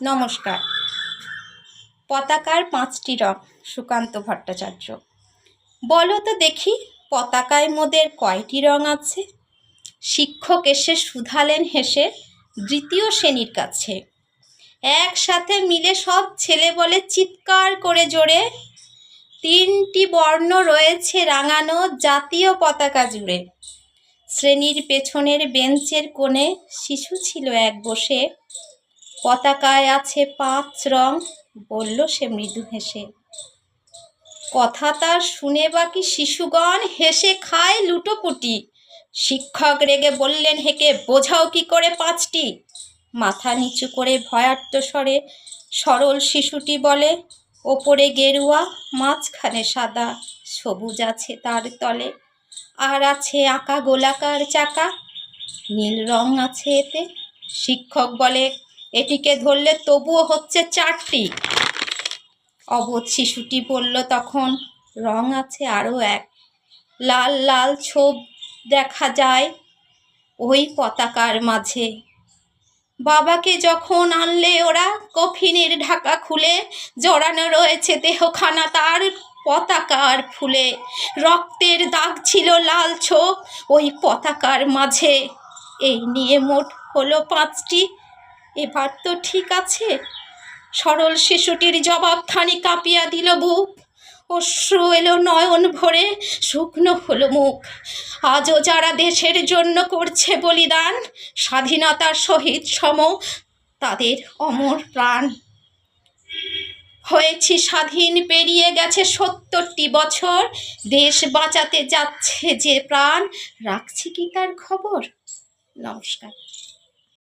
নমস্কার। পতাকার 5টি রং। সুকান্ত ভট্টাচার্য। বলো তো দেখি, পতাকায় মোদের কয়টি রং আছে? শিক্ষক এসে শুধালেন হেসে দ্বিতীয় শ্রেণীর কাছে। একসাথে মিলে সব ছেলে বলে চিৎকার করে জোরে, 3টি বর্ণ রয়েছে রাঙানো জাতীয় পতাকা জুড়ে। শ্রেণীর পেছনের বেঞ্চের কোণে শিশু ছিল এক বসে। পতাকায় আছে 5 রং, বলল সে মৃদু হেসে। কথা তার শুনে বাকি শিশুগণ হেসে খায় লুটোপুটি। শিক্ষক রেগে বললেন হেঁকে, বোঝাও কি করে 5টি? মাথা নিচু করে ভয়ার্ত স্বরে সরল শিশুটি বলে, ওপরে গেরুয়া, মাঝখানে সাদা, সবুজ আছে তার তলে, আর আছে আঁকা গোলাকার চাকা, নীল রং আছে এতে। শিক্ষক বলে, এটিকে ধরলে তবুও হচ্ছে 4টি। অবোধ শিশুটি বলল তখন, রং আছে আরও এক, লাল লাল ছোপ দেখা যায় ওই পতাকার মাঝে। বাবাকে যখন আনলে ওরা, কফিনের ঢাকা খুলে জড়ানো রয়েছে দেহখানা তার পতাকার ফুলে। রক্তের দাগ ছিল লাল ছোপ ওই পতাকার মাঝে। এই নিয়ে মোট হলো 5টি। এবার তো ঠিক আছে? সরল শিশুটির জবাবখানি কাঁপিয়া দিল বুক। অশ্রু এলো নয়ন ভরে, শুকনো হলো মুখ। আজও যারা দেশের জন্য করছে বলিদান, স্বাধীনতার সহিত সম তাদের অমর প্রাণ। হয়েছি স্বাধীন, পেরিয়ে গেছে 70টি বছর, দেশ বাঁচাতে যাচ্ছে যে প্রাণ, রাখছি কি তার খবর? নমস্কার।